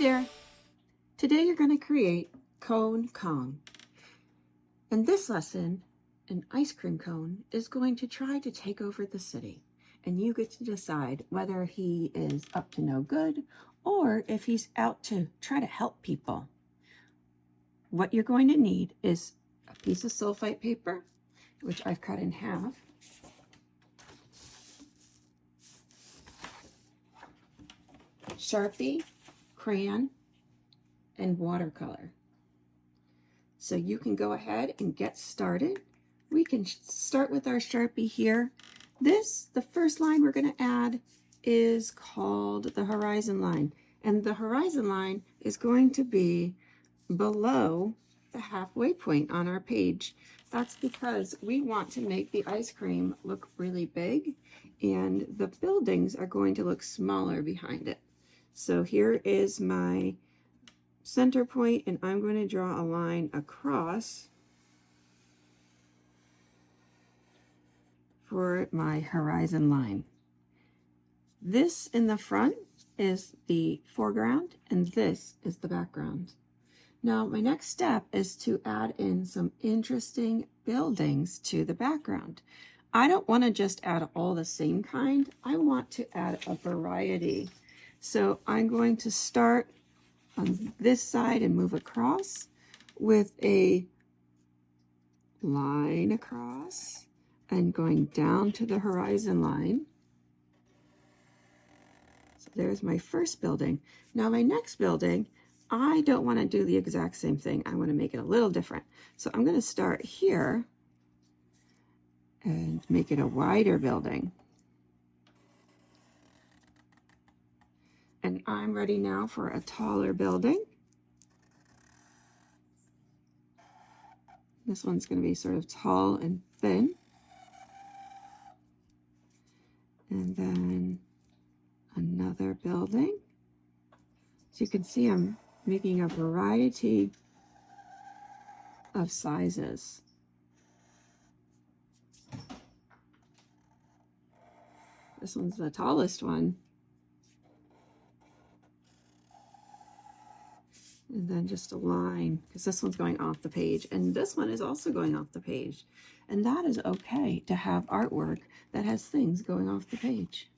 there! Today you're going to create Cone Kong. In this lesson, an ice cream cone is going to try to take over the city, and you get to decide whether he is up to no good or if he's out to try to help people. What you're going to need is a piece of sulfite paper, which I've cut in half, Sharpie, crayon, and watercolor. So you can go ahead and get started. We can start with our Sharpie here. The first line we're going to add is called the horizon line. And the horizon line is going to be below the halfway point on our page. That's because we want to make the ice cream look really big and the buildings are going to look smaller behind it. So here is my center point, and I'm going to draw a line across for my horizon line. This in the front is the foreground and this is the background. Now my next step is to add in some interesting buildings to the background. I don't want to just add all the same kind. I want to add a variety. So I'm going to start on this side and move across with a line across and going down to the horizon line. So there's my first building. Now my next building, I don't want to do the exact same thing. I want to make it a little different. So I'm going to start here and make it a wider building. And I'm ready now for a taller building. This one's going to be sort of tall and thin. And then another building. So you can see I'm making a variety of sizes. This one's the tallest one. And then just a line, because this one's going off the page, and this one is also going off the page. And that is okay to have artwork that has things going off the page.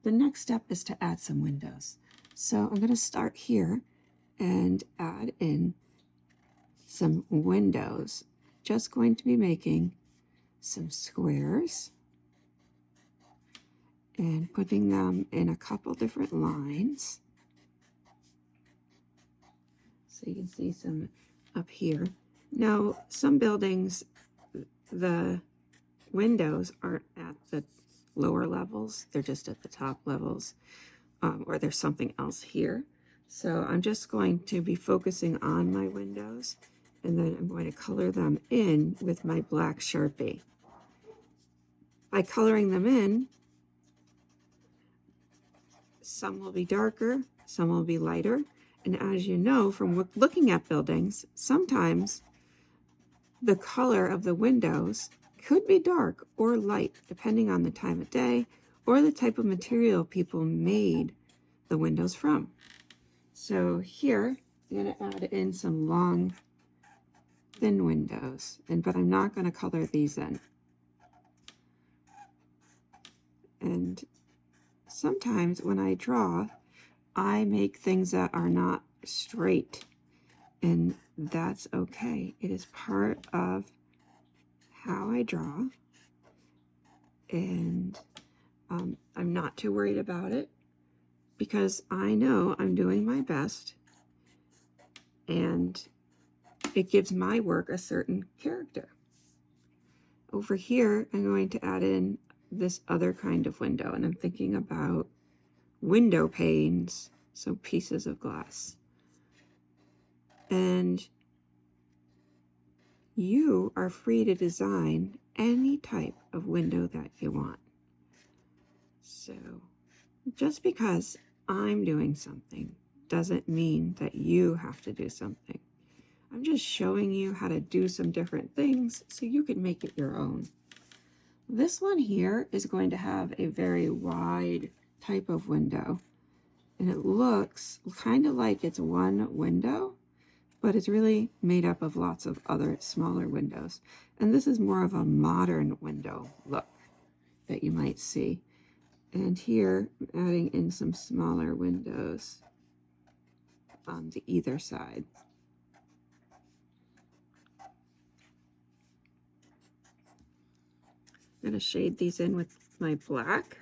The next step is to add some windows. So I'm going to start here and add in some windows. Just going to be making some squares and putting them in a couple different lines. So you can see some up here. Now, some buildings, the windows aren't at the lower levels. They're just at the top levels, or there's something else here. So I'm just going to be focusing on my windows, and then I'm going to color them in with my black Sharpie. By coloring them in, some will be darker, some will be lighter. And as you know from looking at buildings, sometimes the color of the windows could be dark or light, depending on the time of day or the type of material people made the windows from. So here, I'm going to add in some long, thin windows, but I'm not going to color these in. And sometimes when I draw, I make things that are not straight, and that's okay. It is part of how I draw, and I'm not too worried about it because I know I'm doing my best and it gives my work a certain character. Over here, I'm going to add in this other kind of window, and I'm thinking about window panes, so pieces of glass. And you are free to design any type of window that you want. So just because I'm doing something doesn't mean that you have to do something. I'm just showing you how to do some different things so you can make it your own. This one here is going to have a very wide type of window. And it looks kind of like it's one window, but it's really made up of lots of other smaller windows. And this is more of a modern window look that you might see. And here, I'm adding in some smaller windows on the either side. I'm going to shade these in with my black.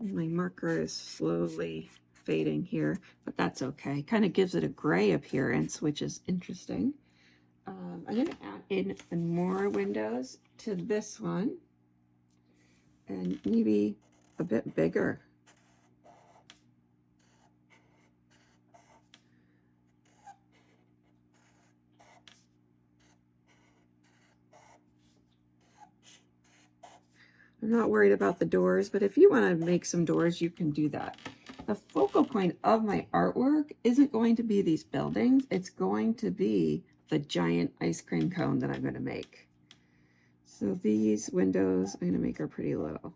My marker is slowly fading here, but that's okay. Kind of gives it a gray appearance, which is interesting. I'm going to add in more windows to this one, and maybe a bit bigger. I'm not worried about the doors, but if you want to make some doors, you can do that. The focal point of my artwork isn't going to be these buildings. It's going to be the giant ice cream cone that I'm going to make. So these windows I'm going to make are pretty little.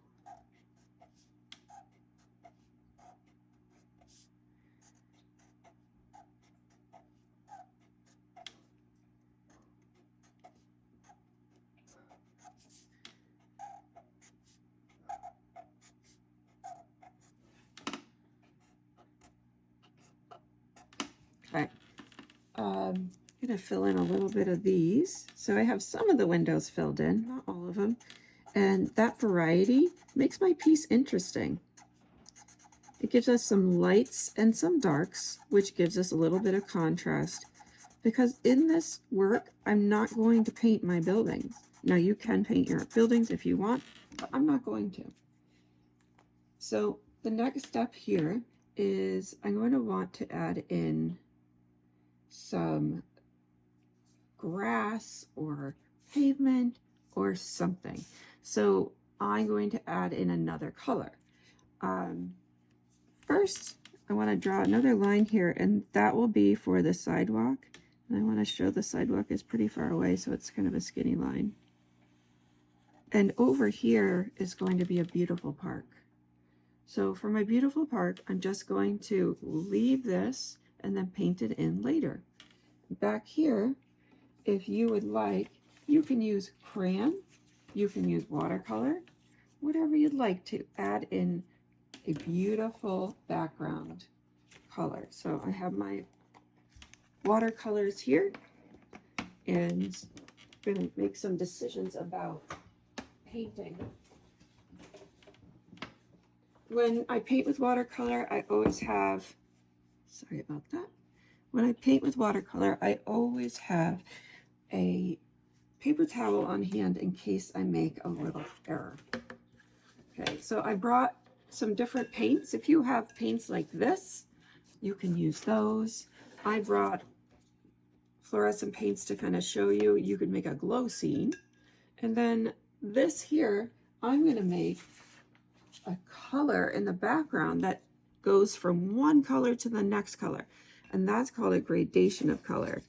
Okay, I'm going to fill in a little bit of these. So I have some of the windows filled in, not all of them. And that variety makes my piece interesting. It gives us some lights and some darks, which gives us a little bit of contrast. Because in this work, I'm not going to paint my buildings. Now you can paint your buildings if you want, but I'm not going to. So the next step here is I'm going to want to add in some grass or pavement or something. So I'm going to add in another color. First, I want to draw another line here, and that will be for the sidewalk. And I want to show the sidewalk is pretty far away, so it's kind of a skinny line. And over here is going to be a beautiful park. So for my beautiful park, I'm just going to leave this and then paint it in later. Back here, if you would like, you can use crayon, you can use watercolor, whatever you'd like to add in a beautiful background color. So I have my watercolors here, and I'm going to make some decisions about painting. When I paint with watercolor, I always have, sorry about that. When I paint with watercolor, I always have a paper towel on hand in case I make a little error. Okay, so I brought some different paints. If you have paints like this, you can use those. I brought fluorescent paints to kind of show you. You could make a glow scene. And then this here, I'm going to make a color in the background that goes from one color to the next color. And that's called a gradation of color.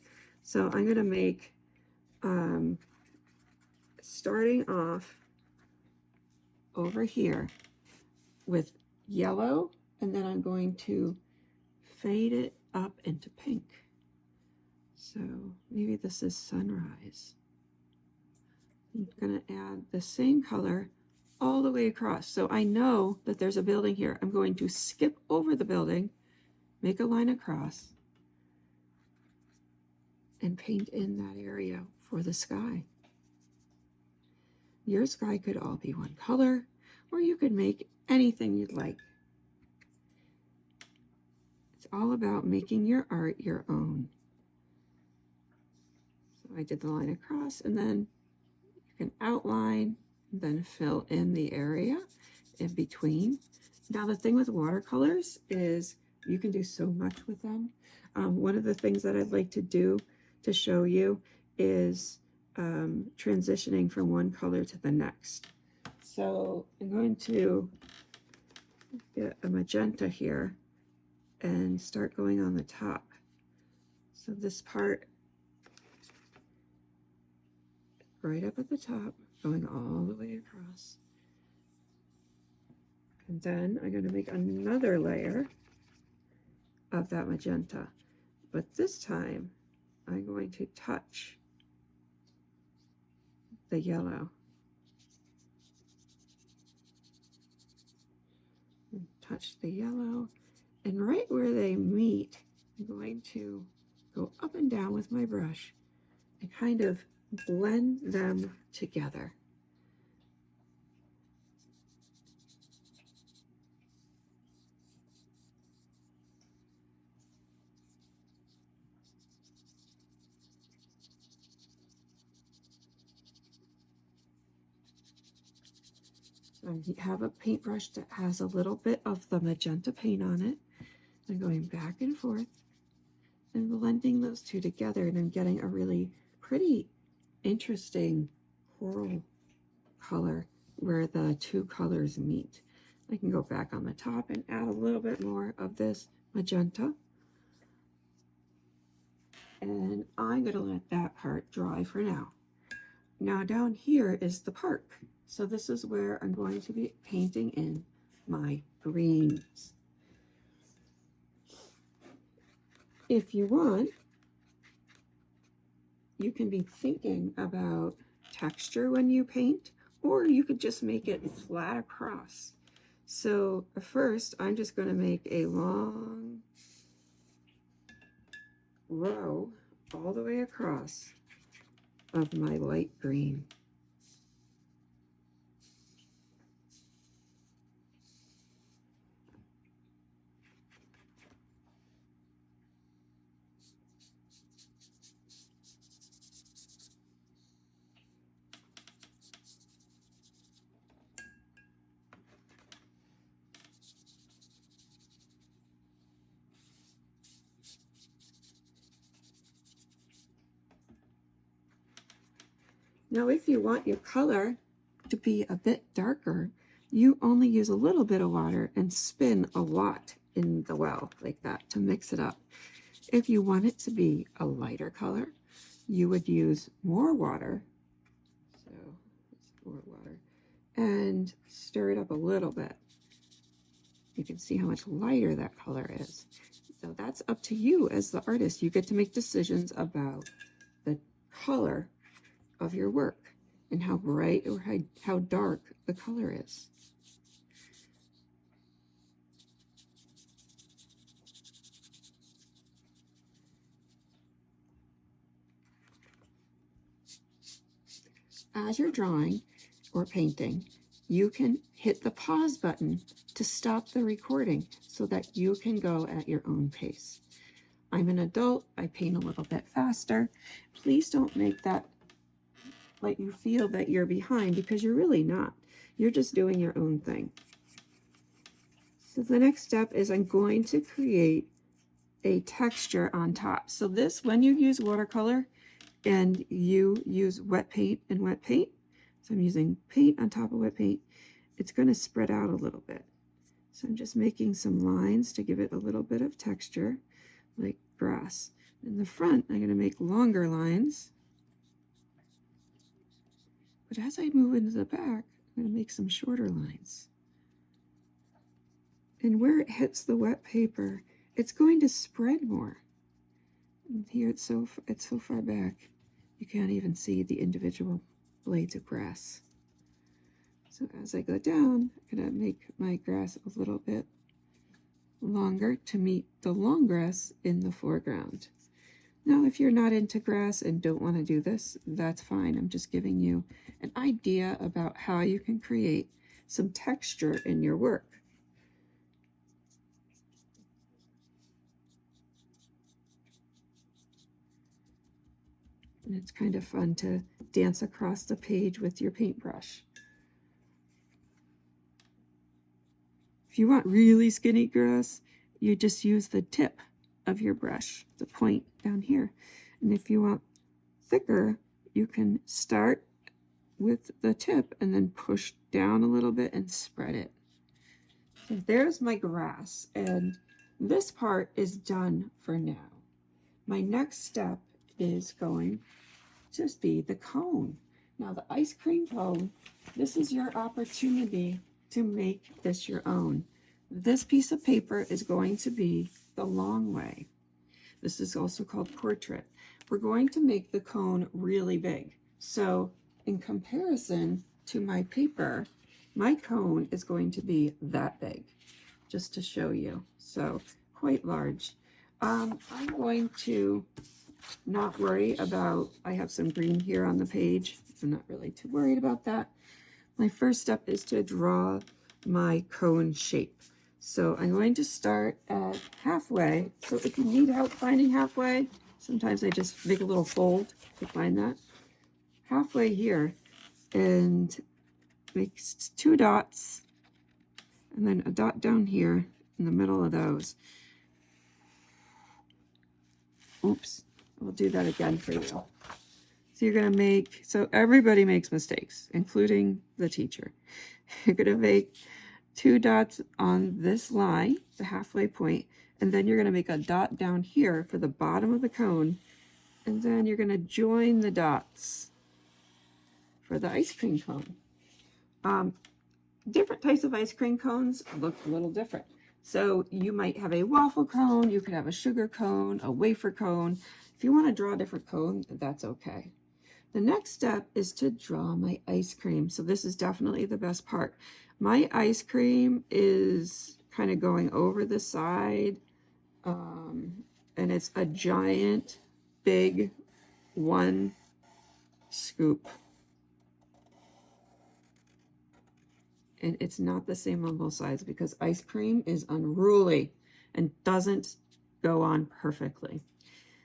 So I'm going to make, starting off over here with yellow, and then I'm going to fade it up into pink. So maybe this is sunrise. I'm going to add the same color all the way across. So I know that there's a building here. I'm going to skip over the building, make a line across, and paint in that area for the sky. Your sky could all be one color, or you could make anything you'd like. It's all about making your art your own. So I did the line across, and then you can outline, and then fill in the area in between. Now the thing with watercolors is you can do so much with them. One of the things that I'd like to do to show you is transitioning from one color to the next. So I'm going to get a magenta here and start going on the top. So this part right up at the top, going all the way across. And then I'm going to make another layer of that magenta, but this time I'm going to touch the yellow. And touch the yellow, and right where they meet, I'm going to go up and down with my brush and kind of blend them together. I have a paintbrush that has a little bit of the magenta paint on it. I'm going back and forth and blending those two together, and I'm getting a really pretty interesting coral color where the two colors meet. I can go back on the top and add a little bit more of this magenta. And I'm going to let that part dry for now. Now down here is the park. So this is where I'm going to be painting in my greens. If you want, you can be thinking about texture when you paint, or you could just make it flat across. So first, I'm just going to make a long row all the way across of my light green. Now, if you want your color to be a bit darker, you only use a little bit of water and spin a lot in the well like that to mix it up. If you want it to be a lighter color, you would use more water. So more water and stir it up a little bit. You can see how much lighter that color is. So that's up to you as the artist. You get to make decisions about the color of your work and how bright or how dark the color is. As you're drawing or painting, you can hit the pause button to stop the recording so that you can go at your own pace. I'm an adult, I paint a little bit faster. Please don't make that let you feel that you're behind, because you're really not. You're just doing your own thing. So the next step is I'm going to create a texture on top. So this, when you use watercolor and you use wet paint and wet paint, so I'm using paint on top of wet paint, it's going to spread out a little bit. So I'm just making some lines to give it a little bit of texture, like grass. In the front, I'm going to make longer lines. But as I move into the back, I'm going to make some shorter lines. And where it hits the wet paper, it's going to spread more. And here it's so far back, you can't even see the individual blades of grass. So as I go down, I'm going to make my grass a little bit longer to meet the long grass in the foreground. Now, if you're not into grass and don't want to do this, that's fine. I'm just giving you an idea about how you can create some texture in your work. And it's kind of fun to dance across the page with your paintbrush. If you want really skinny grass, you just use the tip of your brush, the point down here. And if you want thicker, you can start with the tip and then push down a little bit and spread it. So there's my grass, and this part is done for now. My next step is going to be the cone. Now the ice cream cone, this is your opportunity to make this your own. This piece of paper is going to be the long way. This is also called portrait. We're going to make the cone really big. So in comparison to my paper, my cone is going to be that big, just to show you. So quite large. I'm going to not worry about, I have some green here on the page. I'm not really too worried about that. My first step is to draw my cone shape. So I'm going to start at halfway. So if you need help finding halfway, sometimes I just make a little fold to find that. Halfway here, and make 2 dots, and then a dot down here in the middle of those. Oops, I'll do that again for you. So you're gonna make, so everybody makes mistakes, including the teacher. You're gonna make 2 dots on this line, the halfway point, and then you're gonna make a dot down here for the bottom of the cone, and then you're gonna join the dots for the ice cream cone. Different types of ice cream cones look a little different. So you might have a waffle cone, you could have a sugar cone, a wafer cone. If you want to draw a different cone, that's okay. The next step is to draw my ice cream. So this is definitely the best part. My ice cream is kind of going over the side, and it's a giant, big 1 scoop. And it's not the same on both sides because ice cream is unruly and doesn't go on perfectly.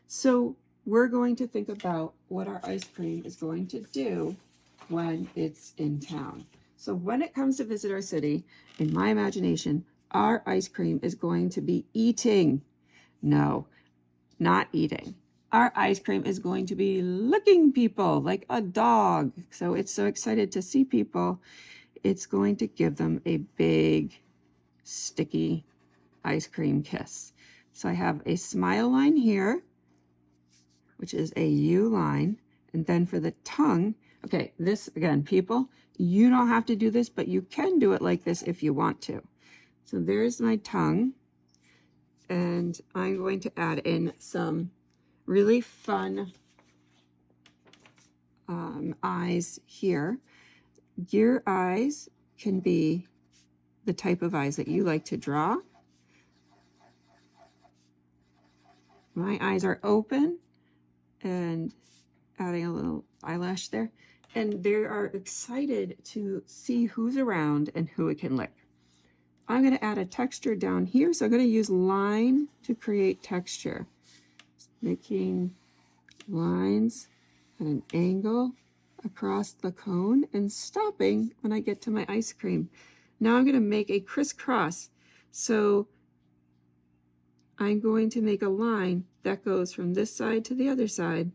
So we're going to think about what our ice cream is going to do when it's in town. So when it comes to visit our city, in my imagination, our ice cream is going to be eating. No, not eating. Our ice cream is going to be licking people like a dog. So it's so excited to see people. It's going to give them a big, sticky ice cream kiss. So I have a smile line here, which is a U line. And then for the tongue, okay, this again, people, you don't have to do this, but you can do it like this if you want to. So there's my tongue. And I'm going to add in some really fun eyes here. Your eyes can be the type of eyes that you like to draw. My eyes are open and adding a little eyelash there. And they are excited to see who's around and who it can lick. I'm going to add a texture down here. So I'm going to use line to create texture. Making lines at an angle across the cone and stopping when I get to my ice cream. Now I'm going to make a crisscross. So I'm going to make a line that goes from this side to the other side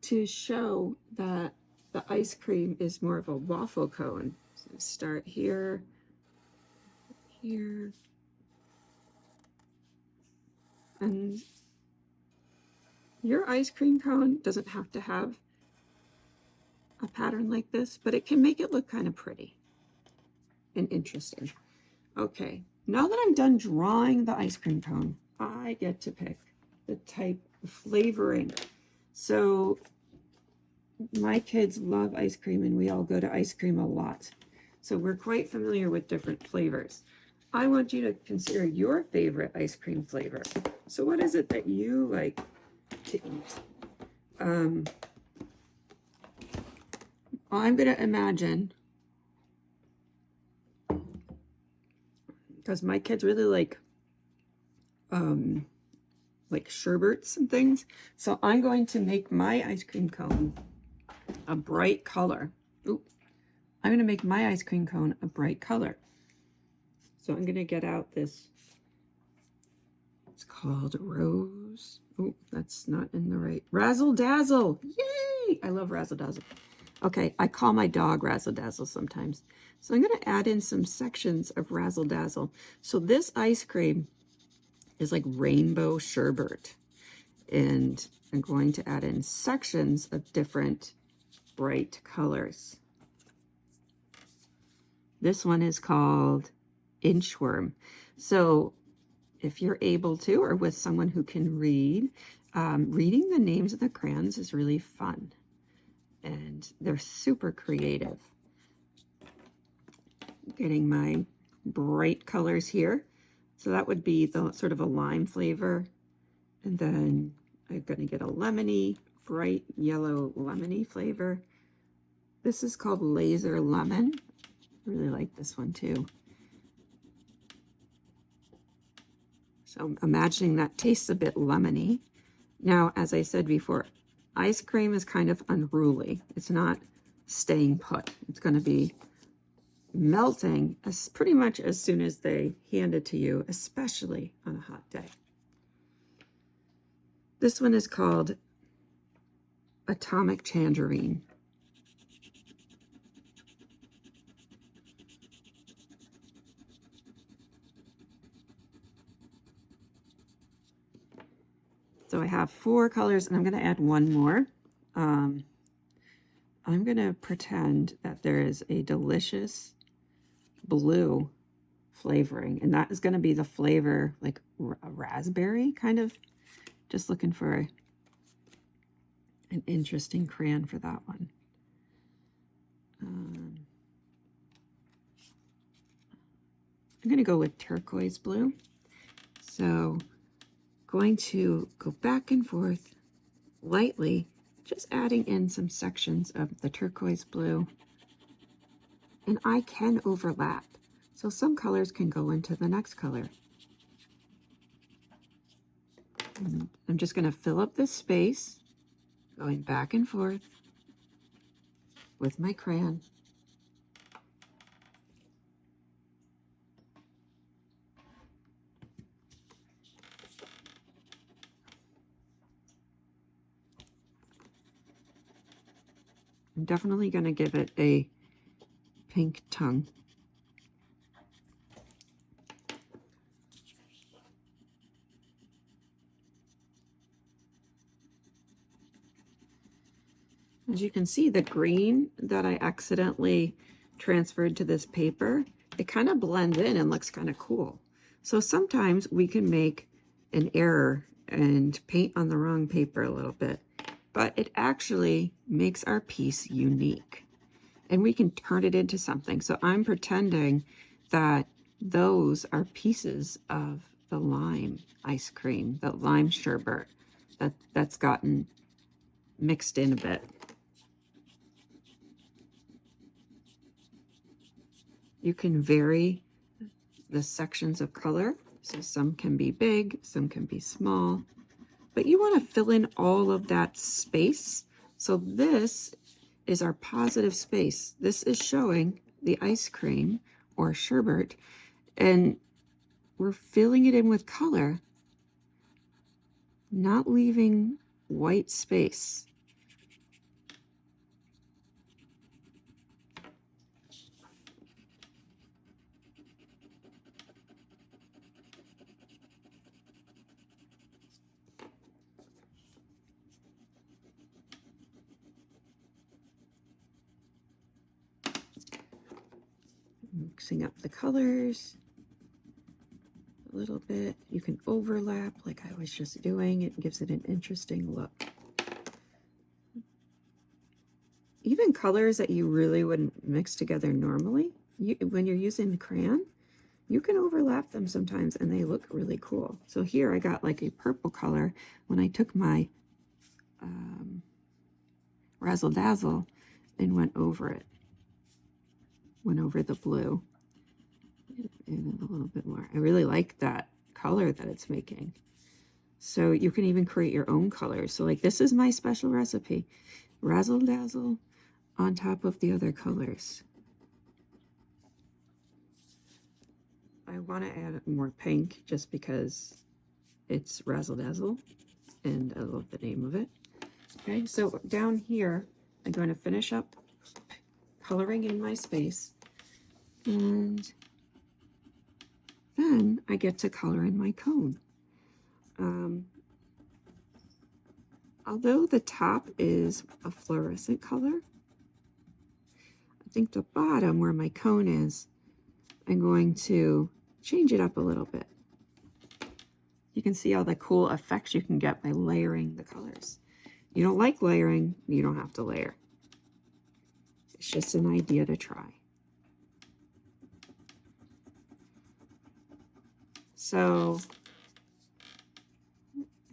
to show that the ice cream is more of a waffle cone. So start here, here, and your ice cream cone doesn't have to have a pattern like this, but it can make it look kind of pretty and interesting. Okay, now that I'm done drawing the ice cream cone, I get to pick the type of flavoring. So my kids love ice cream and we all go to ice cream a lot. So we're quite familiar with different flavors. I want you to consider your favorite ice cream flavor. So what is it that you like to eat? I'm going to imagine, because my kids really like sherbets and things. So I'm going to make my ice cream cone a bright color. Ooh, I'm going to make my ice cream cone a bright color. So I'm going to get out this, it's called Rose. Oh, that's not in the right. Razzle Dazzle. Yay! I love Razzle Dazzle. Okay, I call my dog Razzle Dazzle sometimes. So I'm going to add in some sections of Razzle Dazzle. So this ice cream is like rainbow sherbet. And I'm going to add in sections of different bright colors. This one is called Inchworm. So if you're able to, or with someone who can read, reading the names of the crayons is really fun. And they're super creative. Getting my bright colors here. So that would be the sort of a lime flavor. And then I'm going to get a lemony, bright yellow lemony flavor. This is called Laser Lemon. I really like this one too. So I'm imagining that tastes a bit lemony. Now, as I said before, ice cream is kind of unruly. It's not staying put. It's going to be melting as pretty much as soon as they hand it to you, especially on a hot day. This one is called Atomic Tangerine. So I have 4 colors, and I'm going to add one more. I'm going to pretend that there is a delicious blue flavoring, and that is going to be the flavor like a raspberry kind of. Just looking for an interesting crayon for that one. I'm going to go with turquoise blue. So going to go back and forth lightly, just adding in some sections of the turquoise blue. And I can overlap. So some colors can go into the next color. And I'm just going to fill up this space, going back and forth with my crayon. I'm definitely going to give it a pink tongue. As you can see, the green that I accidentally transferred to this paper, it kind of blends in and looks kind of cool. So sometimes we can make an error and paint on the wrong paper a little bit, but it actually makes our piece unique. And we can turn it into something. So I'm pretending that those are pieces of the lime ice cream, the lime sherbet that's gotten mixed in a bit. You can vary the sections of color. So some can be big, some can be small, but you want to fill in all of that space. So this is our positive space. This is showing the ice cream or sherbet, and we're filling it in with color, not leaving white space. Mixing up the colors a little bit. You can overlap like I was just doing. It gives it an interesting look. Even colors that you really wouldn't mix together normally, when you're using crayon, you can overlap them sometimes and they look really cool. So here I got like a purple color when I took my Razzle Dazzle and went over it. Went over the blue. And a little bit more. I really like that color that it's making. So you can even create your own colors. So like this is my special recipe. Razzle Dazzle on top of the other colors. I want to add more pink just because it's Razzle Dazzle and I love the name of it. Okay, so down here, I'm going to finish up coloring in my space. And then I get to color in my cone. Although the top is a fluorescent color, I think the bottom where my cone is, I'm going to change it up a little bit. You can see all the cool effects you can get by layering the colors. You don't like layering, you don't have to layer. It's just an idea to try. So,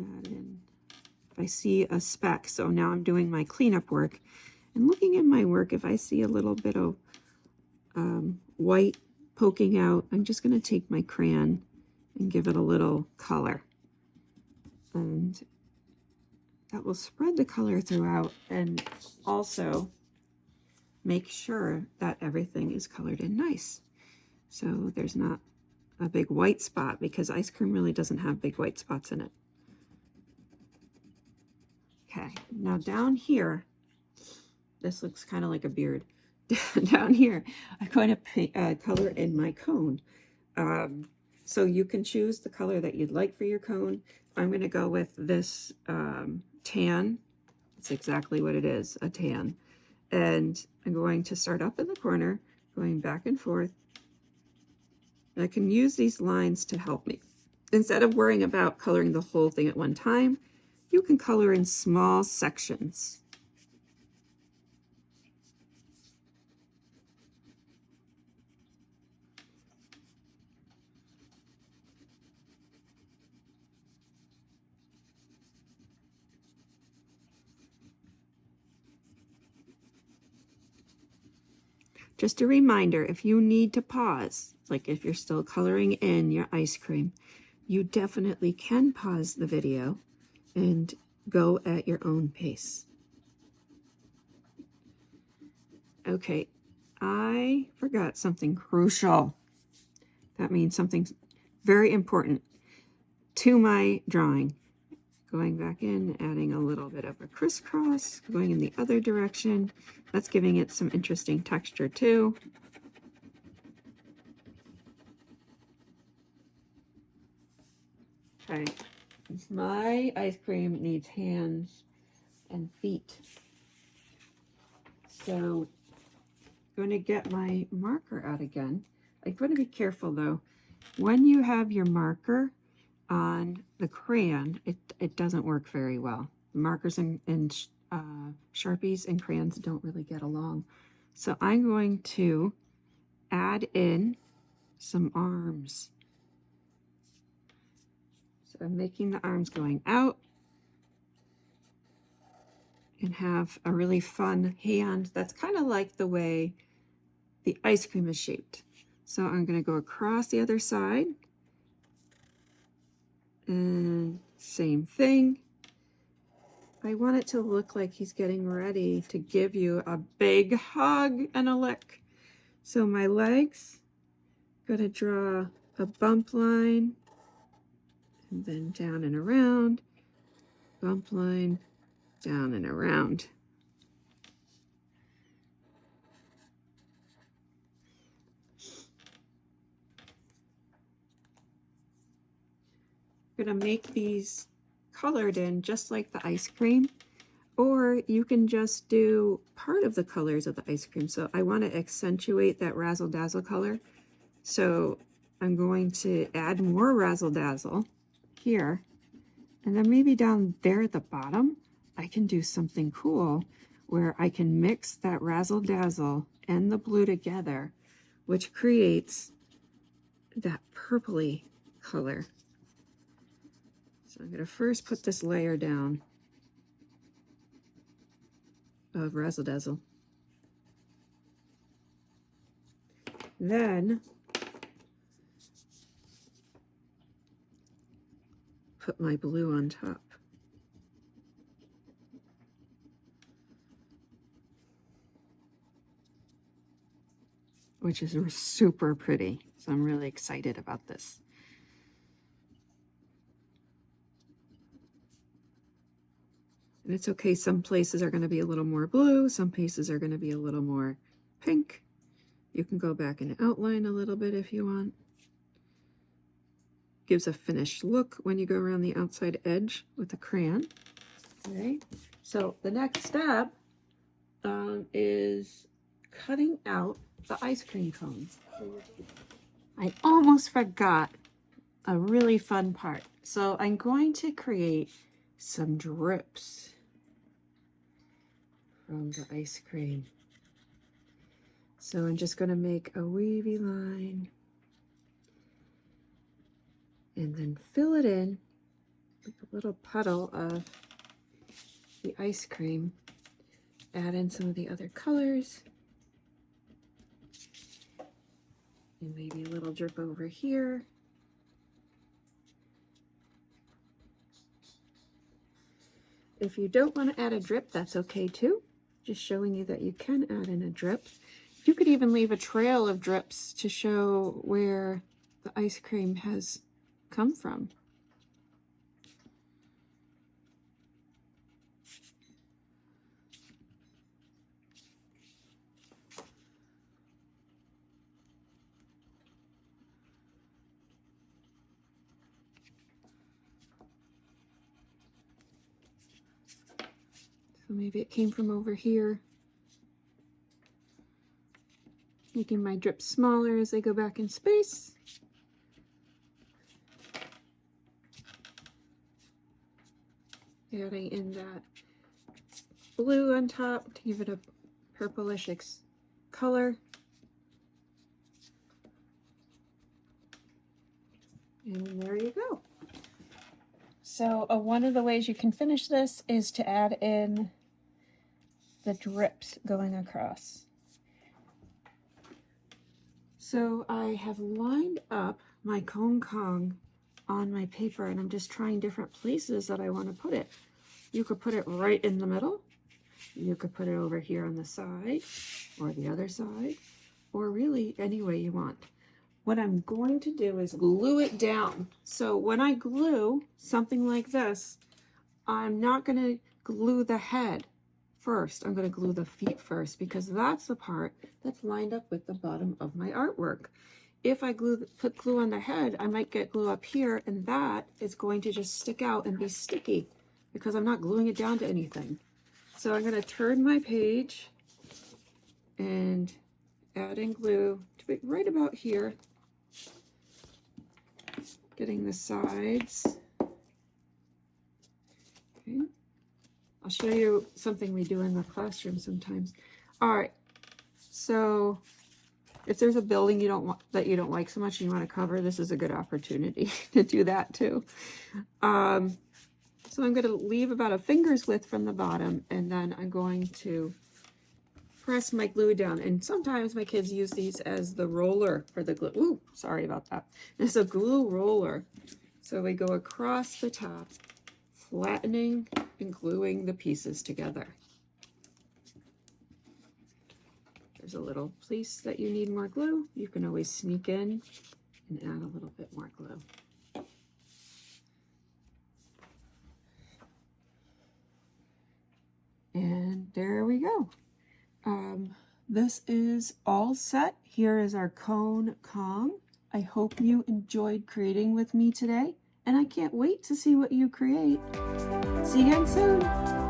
add in, if I see a speck, so now I'm doing my cleanup work, and looking at my work, if I see a little bit of white poking out, I'm just going to take my crayon and give it a little color. And that will spread the color throughout and also make sure that everything is colored in nice. So there's not a big white spot, because ice cream really doesn't have big white spots in it. Okay, now down here, this looks kind of like a beard. Down here, I'm going to paint, color in my cone. So you can choose the color that you'd like for your cone. I'm going to go with this tan. It's exactly what it is, a tan. And I'm going to start up in the corner, going back and forth. And I can use these lines to help me. Instead of worrying about coloring the whole thing at one time, you can color in small sections. Just a reminder, if you need to pause, like if you're still coloring in your ice cream, you definitely can pause the video and go at your own pace. Okay, I forgot something crucial. That means something very important to my drawing. Going back in, adding a little bit of a crisscross, going in the other direction. That's giving it some interesting texture too. Okay, my ice cream needs hands and feet. So I'm going to get my marker out again. I'm going to be careful though. When you have your marker on the crayon, it doesn't work very well. The markers and Sharpies and crayons don't really get along. So I'm going to add in some arms. So I'm making the arms going out and have a really fun hand that's kind of like the way the ice cream is shaped. So I'm going to go across the other side. And same thing. I want it to look like he's getting ready to give you a big hug and a lick. So my legs, gonna draw a bump line, and then down and around, bump line, down and around. I'm gonna make these colored in just like the ice cream, or you can just do part of the colors of the ice cream. So I want to accentuate that razzle dazzle color. So I'm going to add more razzle dazzle here, and then maybe down there at the bottom, I can do something cool where I can mix that razzle dazzle and the blue together, which creates that purpley color. So I'm going to first put this layer down of razzle dazzle. Then put my blue on top. Which is super pretty. So I'm really excited about this. And it's okay, some places are going to be a little more blue, some places are going to be a little more pink. You can go back and outline a little bit if you want. Gives a finished look when you go around the outside edge with the crayon. Okay, so the next step is cutting out the ice cream cone. I almost forgot a really fun part. So I'm going to create some drips from the ice cream. So I'm just going to make a wavy line and then fill it in with a little puddle of the ice cream. Add in some of the other colors. And maybe a little drip over here. If you don't want to add a drip, that's okay too. Just showing you that you can add in a drip. You could even leave a trail of drips to show where the ice cream has come from. So maybe it came from over here. Making my drips smaller as they go back in space. Adding in that blue on top to give it a purplish color. And there you go. So one of the ways you can finish this is to add in the drips going across. So I have lined up my Kong Kong on my paper and I'm just trying different places that I want to put it. You could put it right in the middle. You could put it over here on the side or the other side, or really any way you want. What I'm going to do is glue it down. So when I glue something like this, I'm not going to glue the head first. I'm going to glue the feet first because that's the part that's lined up with the bottom of my artwork. If I put glue on the head, I might get glue up here, and that is going to just stick out and be sticky because I'm not gluing it down to anything. So I'm going to turn my page and add in glue to be right about here. Getting the sides. Okay. I'll show you something we do in the classroom sometimes. All right. So if there's a building that you don't like so much and you want to cover, this is a good opportunity to do that too. So I'm going to leave about a finger's width from the bottom, and then I'm going to press my glue down. And sometimes my kids use these as the roller for the glue. Ooh, sorry about that. It's a glue roller. So we go across the top, flattening and gluing the pieces together. There's a little place that you need more glue. You can always sneak in and add a little bit more glue. And there we go. This is all set. Here is our Cone Kong. I hope you enjoyed creating with me today, and I can't wait to see what you create. See you again soon.